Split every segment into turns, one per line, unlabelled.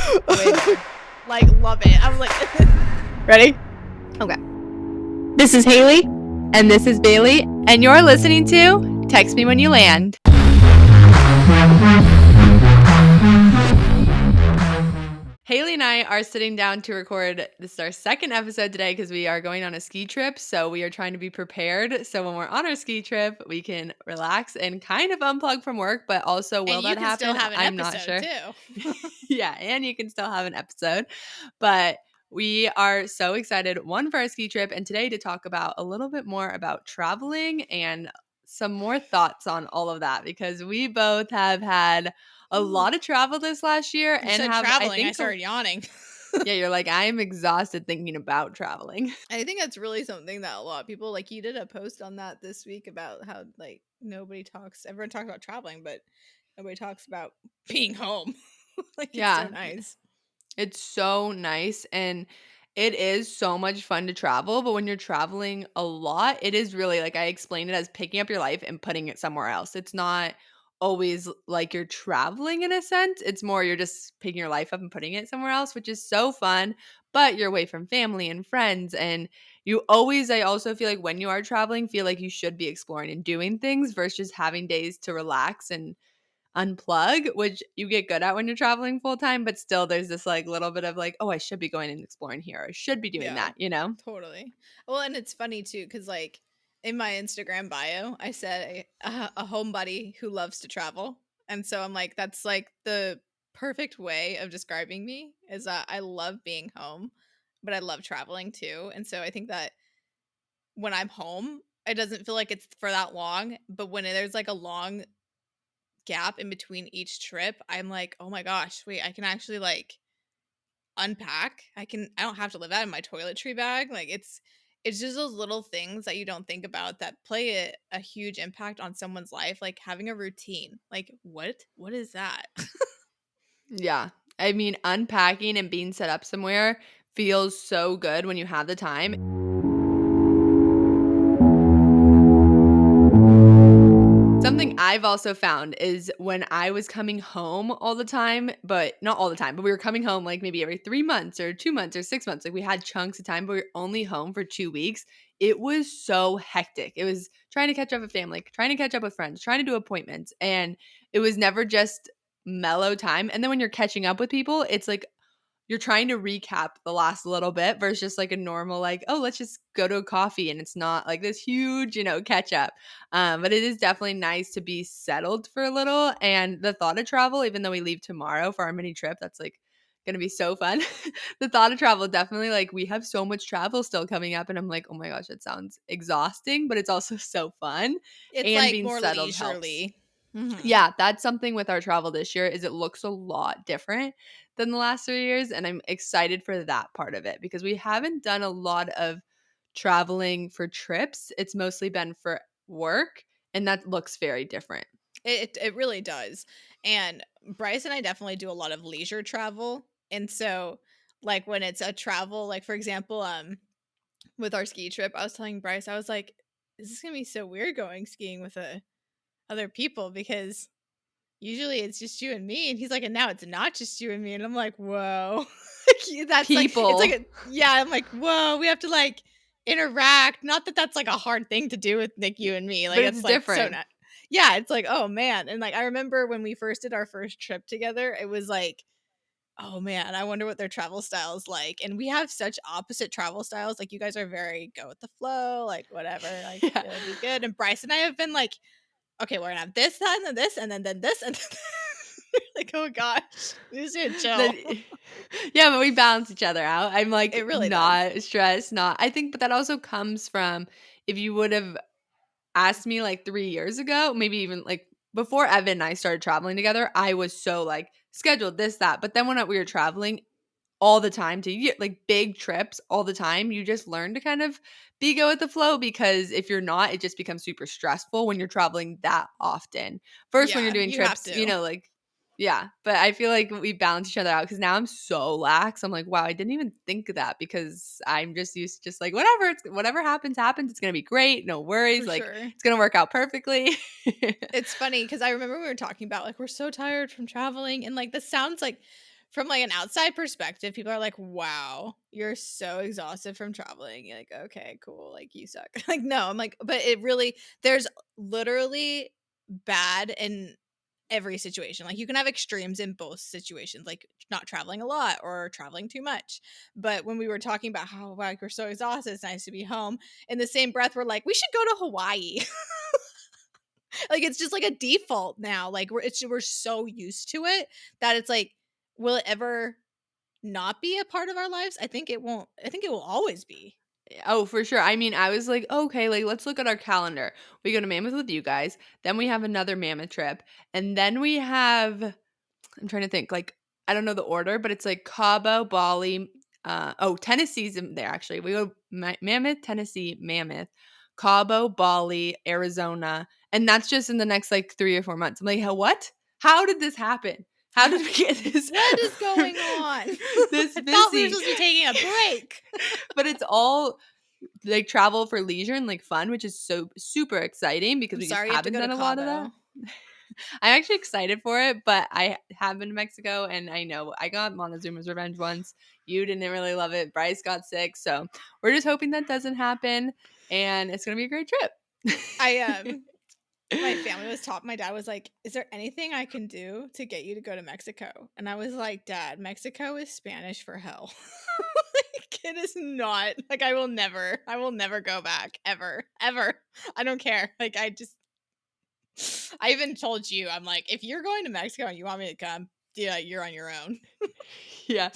Way better. Like, love it. I was like, ready? Okay.
This is Haley.
And this is Bailey. And you're listening to Text Me When You Land. Haley and I are sitting down to record. This is our second episode today because we are going on a ski trip. So we are trying to be prepared. So when we're on our ski trip, we can relax and kind of unplug from work. But also, will that happen?
Still have an
I'm not sure.
too.
Yeah, and you can still have an episode. But we are so excited, one, for our ski trip, and today to talk about a little bit more about traveling and some more thoughts on all of that because we both have had a lot of travel this last year
You
and
said
have
traveling, I started yawning.
Yeah, you're like, I'm exhausted thinking about traveling.
I think that's really something that a lot of people, like, you did a post on that this week about how, like, everyone talks about traveling, but nobody talks about being home. Like, it's so nice.
It's so nice, and it is so much fun to travel, but when you're traveling a lot, it is really, like I explained it as picking up your life and putting it somewhere else. It's not always like you're traveling in a sense. It's more you're just picking your life up and putting it somewhere else, which is so fun, but you're away from family and friends, and I also feel like when you are traveling, feel like you should be exploring and doing things versus just having days to relax and unplug, which you get good at when you're traveling full time, but still there's this like little bit of like, oh, I should be going and exploring here. I should be doing that, you know?
Totally. Well, and it's funny too, because like in my Instagram bio, I said a homebody who loves to travel. And so I'm like, that's like the perfect way of describing me is that I love being home, but I love traveling too. And so I think that when I'm home, it doesn't feel like it's for that long. But when there's like a long gap in between each trip, I'm like, oh my gosh, wait, I can actually like unpack. I don't have to live out in my toiletry bag. Like it's just those little things that you don't think about that play a huge impact on someone's life, like having a routine. Like what is that?
Yeah. I mean, unpacking and being set up somewhere feels so good when you have the time. Something I've also found is when I was coming home all the time, but not all the time, but we were coming home like maybe every 3 months or 2 months or 6 months. Like we had chunks of time, but we were only home for 2 weeks. It was so hectic. It was trying to catch up with family, trying to catch up with friends, trying to do appointments, and it was never just mellow time. And then when you're catching up with people, it's like you're trying to recap the last little bit versus just like a normal like, oh, let's just go to a coffee, and it's not like this huge, catch up. But it is definitely nice to be settled for a little, and the thought of travel, even though we leave tomorrow for our mini trip, that's like gonna be so fun. The thought of travel, definitely, like, we have so much travel still coming up, and I'm like, oh my gosh, it sounds exhausting, but it's also so fun.
It's
And
like
being
more
settled helps.
leisurely. Mhm.
Yeah, that's something with our travel this year is it looks a lot different than the last 3 years, and I'm excited for that part of it because we haven't done a lot of traveling for trips. It's mostly been for work, and that looks very different.
It really does. And Bryce and I definitely do a lot of leisure travel. And so like when it's a travel, like for example, with our ski trip, I was telling Bryce, I was like, this is gonna be so weird going skiing with other people because usually it's just you and me. And he's like, and now it's not just you and me. And I'm like, whoa. That's like it's
People.
like yeah, I'm like, whoa, we have to like interact. Not that that's like a hard thing to do with Nick, you and me. Like
But it's
it's like so
different.
not yeah, it's like, oh man. And like I remember when we first did our first trip together, it was like, oh man, I wonder what their travel style is like. And we have such opposite travel styles. Like you guys are very go with the flow, like whatever, like
Yeah.
it'll be good. And Bryce and I have been like, okay, we're gonna have this, and then this, and then this, and then like, oh gosh, we just need to chill.
Yeah, but we balance each other out. I'm like
It really does.
not stressed, not I think, but that also comes from if you would have asked me like 3 years ago, maybe even like before Evan and I started traveling together, I was so like scheduled this, that. But then when we were traveling all the time like big trips all the time, you just learn to kind of be go with the flow because if you're not, it just becomes super stressful when you're traveling that often. First, when you're
Yeah,
doing
you have
trips,
to.
like, yeah, but I feel like we balance each other out because now I'm so lax. I'm like, wow, I didn't even think of that because I'm just used to just like whatever happens. It's gonna be great, no worries.
For
Like
sure.
it's gonna work out perfectly.
It's funny because I remember we were talking about like we're so tired from traveling, and like this sounds like From, like, an outside perspective, people are like, "Wow, you're so exhausted from traveling." You're like, "Okay, cool, like, you suck." Like, no, I'm like but it really there's literally bad in every situation. Like, you can have extremes in both situations, like, not traveling a lot or traveling too much. But when we were talking about how, like, we're so exhausted, it's nice to be home, in the same breath, we're like, "We should go to Hawaii." Like, it's just like a default now, like, we're so used to it that it's like, will it ever not be a part of our lives? I think it won't. I think it will always be.
Oh, for sure. I mean, I was like, "Okay, like, let's look at our calendar." We go to Mammoth with you guys, then we have another Mammoth trip, and then we have I'm trying to think, like, I don't know the order, but it's like Cabo, Bali, Tennessee's in there actually. We go Mammoth, Tennessee, Mammoth, Cabo, Bali, Arizona, and that's just in the next like 3 or 4 months. I'm like, "How what? How did this happen? How did we get this
What is going on?
this
I thought we were
busy?"
supposed to be taking a break.
But it's all like travel for leisure and like fun, which is so super exciting because
I'm
we just
sorry you have to
haven't
go to
done a lot of that.
Cabo.
I'm actually excited for it, but I have been to Mexico and I know I got Montezuma's Revenge once. You didn't really love it. Bryce got sick. So we're just hoping that doesn't happen and it's going to be a great
I,
trip.
my family was taught my dad was like, "Is there anything I can do to get you to go to Mexico?" And I was like, "Dad, Mexico is Spanish for hell." Like, it is not. Like, I will never go back ever, ever. I don't care. Like, I even told you, I'm like, "If you're going to Mexico and you want me to come, yeah, you're on your own."
Yeah.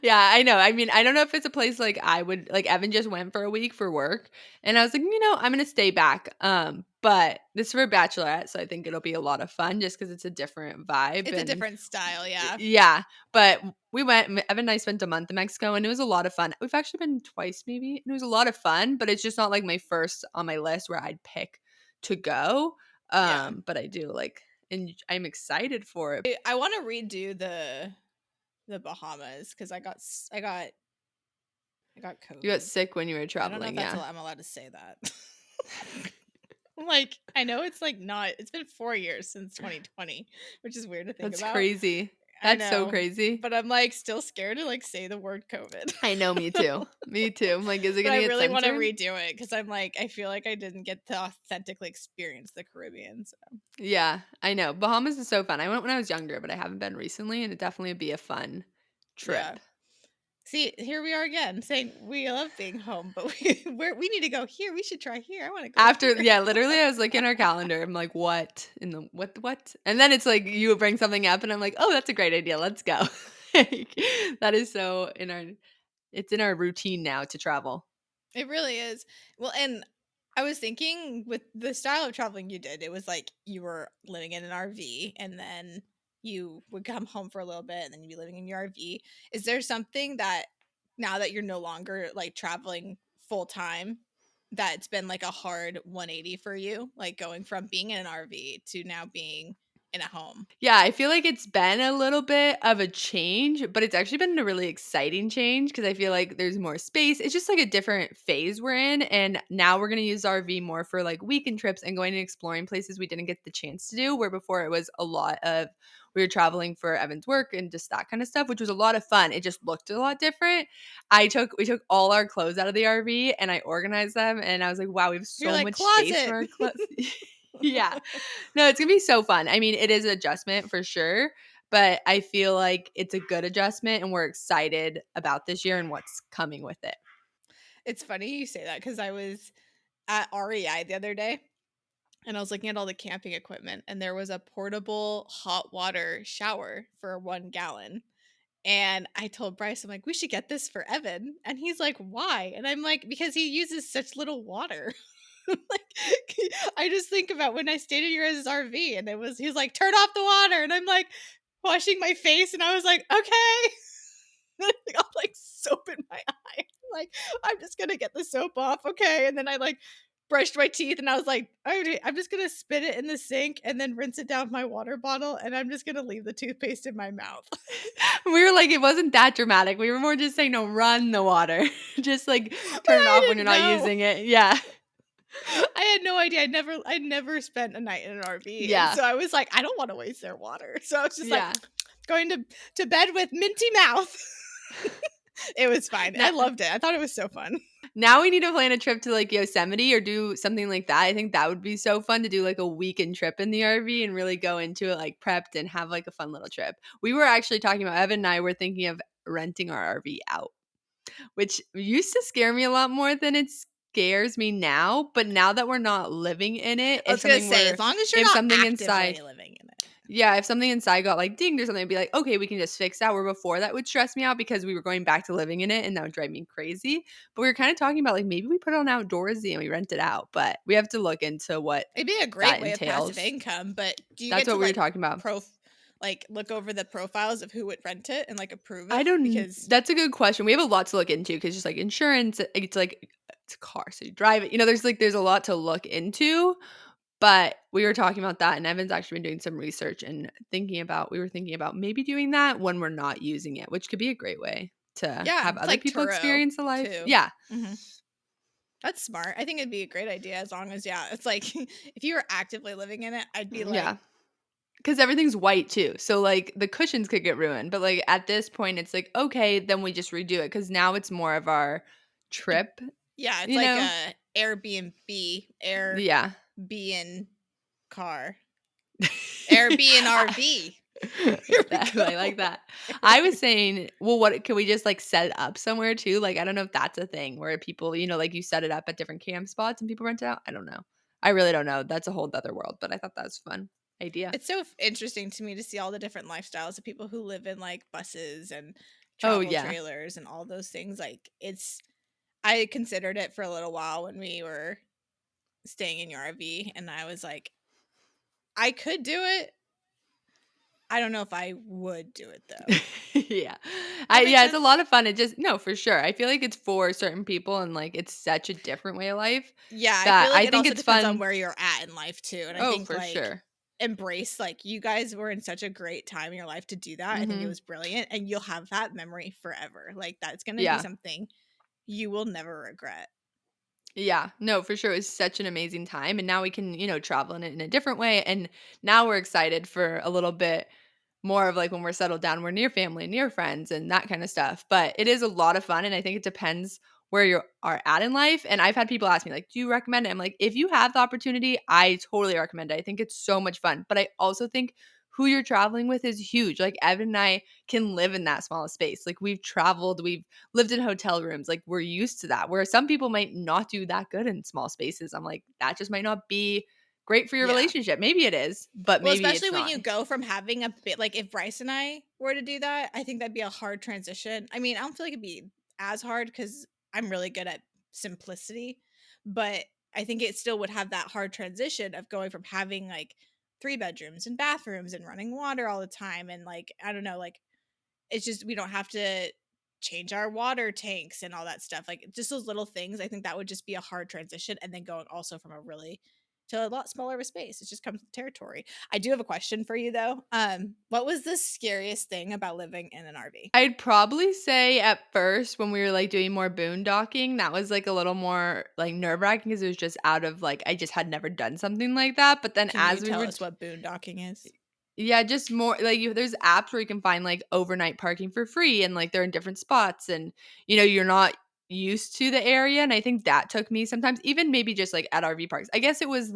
Yeah, I know. I mean, I don't know if it's a place like I would like Evan just went for a week for work and I was like, I'm going to stay back. But this is for a bachelorette, so I think it'll be a lot of fun just cuz it's a different vibe
It's a
and
different style, yeah.
yeah, but we went Evan and I spent a month in Mexico and it was a lot of fun. We've actually been twice maybe, and it was a lot of fun, but it's just not like my first on my list where I'd pick to go.
Yeah.
But I do like and I'm excited for it.
I wanna redo the Bahamas because I got
You got
COVID.
sick when you were
I don't know if
traveling,
that's
yeah.
al I'm allowed to say that. I'm like, I know it's, like, not it's been 4 years since 2020, which is weird to think
That's
about.
crazy.
I
That's so
know,
crazy.
but I'm, like, still scared to, like, say the word COVID.
I know, me too. Me too. I'm like, is it
But
gonna
I
get
really wanna
censored?
redo it because 'cause I'm, like, I feel like I didn't get to authentically experience the Caribbean, so
Yeah, I know. Bahamas is so fun. I went when I was younger, but I haven't been recently, and it definitely would be a fun
yeah.
trip.
See, here we are again saying we love being home, but we need to go here. We should try here. I want to go
After
here.
yeah, literally, I was like in our calendar. I'm like, what in the what? And then it's like you would bring something up, and I'm like, oh, that's a great idea. Let's go. Like, that is so in our it's in our routine now to travel.
It really is. Well, and I was thinking with the style of traveling you did, it was like you were living in an RV and then you would come home for a little bit and then you'd be living in your RV. Is there something that now that you're no longer like traveling full time that it's been like a hard 180 for you, like going from being in an RV to now being in a home?
Yeah, I feel like it's been a little bit of a change, but it's actually been a really exciting change because I feel like there's more space. It's just like a different phase we're in. And now we're going to use RV more for like weekend trips and going and exploring places we didn't get the chance to do, where before it was a lot of we were traveling for Evan's work and just that kind of stuff, which was a lot of fun. It just looked a lot different. We took all our clothes out of the RV and I organized them and I was like, wow, we have
You're
so
like
much space for
closet.
our clothes. Yeah. No, it's gonna be so fun. I mean, it is an adjustment for sure, but I feel like it's a good adjustment and we're excited about this year and what's coming with it.
It's funny you say that because I was at REI the other day and I was looking at all the camping equipment and there was a portable hot water shower for 1 gallon. And I told Bryce, I'm like, we should get this for Evan. And he's like, why? And I'm like, because he uses such little water. Like, I just think about when I stayed in your guys' RV and he was like, turn off the water. And I'm like, washing my face. And I was like, okay. Then I got like soap in my eye. Like, I'm just gonna get the soap off, okay. And then I like brushed my teeth and I was like, "Alrighty, I'm just gonna spit it in the sink and then rinse it down my water bottle and I'm just gonna leave the toothpaste in my mouth."
We were like, it wasn't that dramatic. We were more just saying, no, run the water. Just like
But
turn it
I
off when you're
didn't
not
know.
using it. Yeah.
I had no idea. I'd never spent a night in an RV. And
Yeah.
so I was like, I don't want to waste their water. So I was just like,
Yeah.
going to bed with minty mouth. It was fine. I
Now
loved it. I thought it was so fun.
now we need to plan a trip to, like, Yosemite or do something like that. I think that would be so fun to do, like, a weekend trip in the RV and really go into it, like, prepped and have, like, a fun little trip. We were actually talking about Evan and I were thinking of renting our RV out, which used to scare me a lot more than it scares me now, but now that we're not living in it,
I was gonna say, as long as you're
if
not
something inside
actively living in it.
yeah, if something inside got, like, dinged or something, I'd be like, "Okay, we can just fix that," where before that would stress me out because we were going back to living in it, and that would drive me crazy, but we were kinda talking about, like, maybe we put it on outdoorsy and we rent it out, but we have to look into what
It'd be a great
that
way of passive
entails.
income, but do you
That's
get to,
what we were
like,
talking about.
look over the profiles of who would rent it and, like, approve
I
it?
don't
Because
That's a good question. We have a lot to look into because just, like, insurance, it's like it's a car, so you drive it, there's a lot to look into. But we were talking about that, and Evan's actually been doing some research and we were thinking about maybe doing that when we're not using it, which could be a great way to
yeah,
have
it's
other
like
people
Turo
experience the life.
too.
Yeah.
Mhm. That's smart. I think it'd be a great idea as long as yeah, it's like if you were actively living in it, I'd be like,
Yeah. Because everything's white too. So, like, the cushions could get ruined, but, like, at this point, it's like, "Okay, then we just redo it because now it's more of our
it
trip,
yeah, it's
you
like
know?
a Airbnb,
Yeah.
Airbnb car, Airbnb
I
RV. Here we
I like
go.
that. I was saying, well, what can we just, like, set it up somewhere too? Like, I don't know if that's a thing where people, like, you set it up at different camp spots and people rent it out? I don't know. I really don't know. That's a whole other world, but I thought that was a fun idea.
It's so interesting to me to see all the different lifestyles of people who live in like buses and
Oh,
travel
yeah.
trailers and all those things. Like it's I considered it for a little while when we were staying in your RV and I was like, I could do it. I don't know if I would do it though.
Yeah.
That makes
Yeah, it's a
sense?
lot of fun. It just no, for sure. I feel like it's for certain people and, like, it's such a different way of life
Yeah, I
that
feel like
I
it
think
also
it's
depends on
fun.
where you're at in life too. And I
Oh,
think
for
like
sure.
embrace like you guys were in such a great time in your life to do that. I think it
Mhm.
was brilliant and you'll have that memory forever. Like that's going to be
Yeah.
something you will never regret.
Yeah, no, for sure. It was such an amazing time. And now we can, travel in it in a different way. And now we're excited for a little bit more of like when we're settled down, we're near family, near friends, and that kind of stuff. But it is a lot of fun. And I think it depends where you are at in life. And I've had people ask me, like, do you recommend it? I'm like, if you have the opportunity, I totally recommend it. I think it's so much fun. But I also think who you're traveling with is huge. Like Evan and I can live in that small space. Like we've traveled, we've lived in hotel rooms. Like we're used to that. Where some people might not do that good in small spaces. I'm like, that just might not be great for your
Yeah.
relationship. Maybe it is, but
Well,
maybe
especially
it's
when
not.
you go from having a bit like if Bryce and I were to do that, I think that'd be a hard transition. I mean, I don't feel like it'd be as hard because I'm really good at simplicity, but I think it still would have that hard transition of going from having like three bedrooms and bathrooms and running water all the time. And like, I don't know, like it's just we don't have to change our water tanks and all that stuff. Like just those little things. I think that would just be a hard transition. And then going also from a really to a lot smaller of a space. It just comes with territory. I do have a question for you though. What was the scariest thing about living in an RV?
I'd probably say at first when we were, like, doing more boondocking, that was, like, a little more, like, nerve-wracking because it was just out of, like I just had never done something like that, but then
Can you
as we
tell
were
us what boondocking is?
yeah, just more like there's apps where you can find like overnight parking for free and like they're in different spots and you're not used to the area. And I think that took me sometimes, even maybe just like at RV parks. I guess it was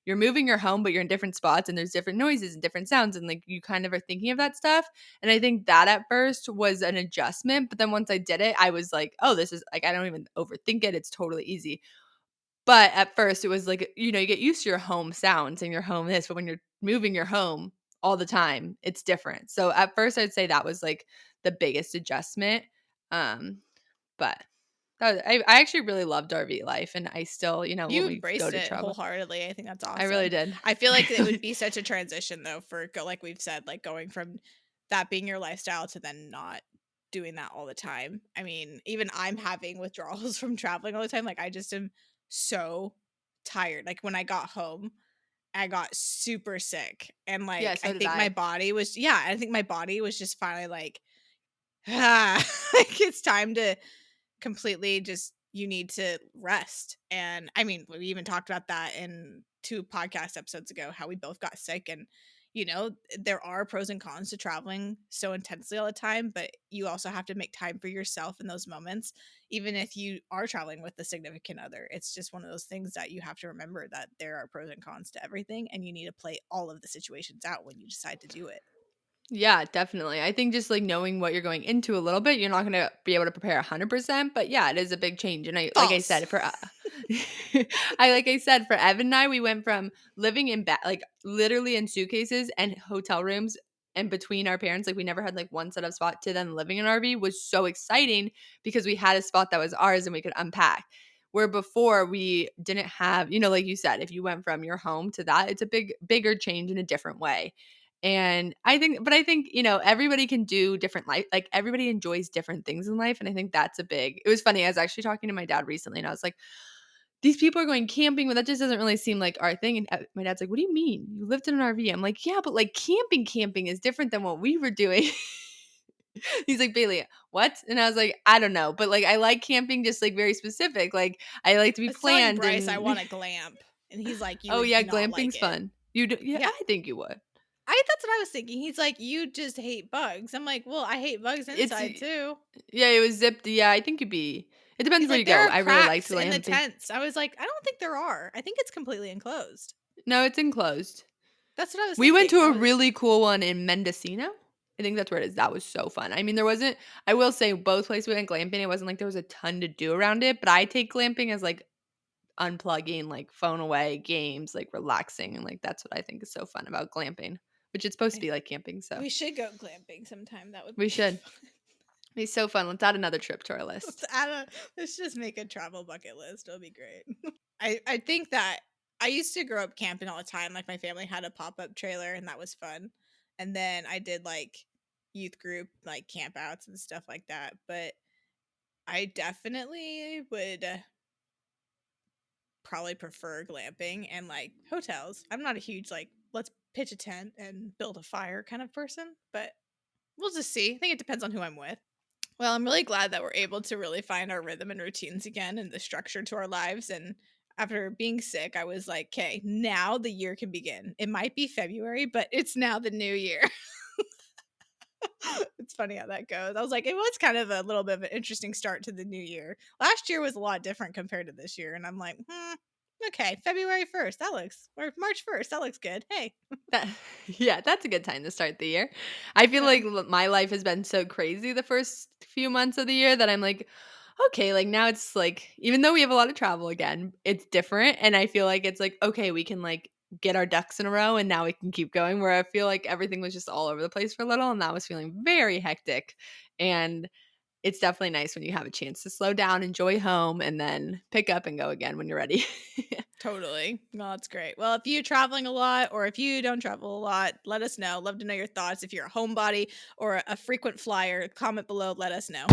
you're moving your home, but you're in different spots and there's different noises and different sounds. And like you kind of are thinking of that stuff. And I think that at first was an adjustment. But then once I did it, I was like, oh, this is like, I don't even overthink it. It's totally easy. But at first, it was like, you get used to your home sounds and your home this, but when you're moving your home all the time, it's different. So at first, I'd say that was like the biggest adjustment. Um, but I actually really loved RV life, and I still, when
You
we go
embraced
to
it
travel,
wholeheartedly. I think that's
I really
awesome.
did.
I feel
I
like it would
really
be such a transition though for like we've said, like going from that being your lifestyle to then not doing that all the time. I mean, even I'm having withdrawals from traveling all the time. Like I just am so tired. Like when I got home, I got super sick. And
yeah,
like I
so did
think my
I.
body was yeah, I think my body was just finally like, ah, like it's time to completely just you need to rest. And I mean, we even talked about that in 2 podcast episodes ago, how we both got sick. And you know, there are pros and cons to traveling so intensely all the time, but you also have to make time for yourself in those moments, even if you are traveling with a significant other. It's just one of those things that you have to remember that there are pros and cons to everything, and you need to play all of the situations out when you decide to do it.
Yeah, definitely. I think just like knowing what you're going into a little bit, you're not going to be able to prepare 100%, but yeah, it is a big change. And I like I
False.
said for I like I said for Evan and I, we went from living in like literally in suitcases and hotel rooms and between our parents, like we never had like one set of spot, to then living in an RV was so exciting because we had a spot that was ours and we could unpack. Where before we didn't have, like you said, if you went from your home to that, it's a bigger change in a different way. And I think, everybody can do different life. Like everybody enjoys different things in life. And I think that's it was funny. I was actually talking to my dad recently and I was like, these people are going camping, but that just doesn't really seem like our thing. And my dad's like, what do you mean? You lived in an RV. I'm like, yeah, but like camping is different than what we were doing. He's like, Bailey, what? And I was like, I don't know. But like, I like camping just like very specific. Like, I like to
I
be
was telling
planned
Bryce I
and,
want a glamp, and he's like, "You
oh,
would
yeah,
not like
glamping's
it."
fun. You do? Yeah,
Yeah,
I think you would.
I that's what I was thinking. He's like, "You just hate bugs." I'm like, "Well, I hate bugs
It's
inside too."
Yeah, it was zipped. Yeah, I think it depends
He's
where
like,
you
"There
go.
are
I really liked
cracks in the
glamping.
tents." I was like, "I don't think there are. I think it's completely enclosed."
No, it's enclosed.
That's what I was
We went
thinking.
to
I
a
was
really cool one in Mendocino. I think that's where it is. That was so fun. I mean, there wasn't I will say both places we went glamping, it wasn't like there was a ton to do around it, but I take glamping as like unplugging, like phone away, games, like relaxing, and like that's what I think is so fun about glamping, which it's supposed to
I
be like camping, so
we should go glamping sometime. That would
we
be
should.
fun.
It's so fun. Let's add another trip to our
Let's
list.
add a let's just make a travel bucket list. It'll be great. I think that I used to grow up camping all the time. Like my family had a pop-up trailer and that was fun. And then I did like youth group like campouts and stuff like that. But I definitely would probably prefer glamping and like hotels. I'm not a huge like let's pitch a tent and build a fire kind of person, but we'll just see. I think it depends on who I'm with. Well, I'm really glad that we're able to really find our rhythm and routines again and the structure to our lives. And after being sick, I was like, okay, now the year can begin. It might be February, but it's now the new year. It's funny how that goes. I was like, it was kind of a little bit of an interesting start to the new year. Last year was a lot different compared to this year. And I'm like, okay, February 1st, that looks, or March 1st, that looks good. Hey,
That Yeah, that's a good time to start the year. I feel
yeah,
like my life has been so crazy the first few months of the year that I'm like, okay, like now it's like even though we have a lot of travel again, it's different and I feel like it's like okay, we can like get our ducks in a row and now we can keep going where I feel like everything was just all over the place for a little and that was feeling very hectic. And it's definitely nice when you have a chance to slow down, enjoy home and then pick up and go again when you're ready.
totally. Well, that's great. Well, if you're traveling a lot or if you don't travel a lot, let us know. Love to know your thoughts. If you're a homebody or a frequent flyer, comment below, let us know.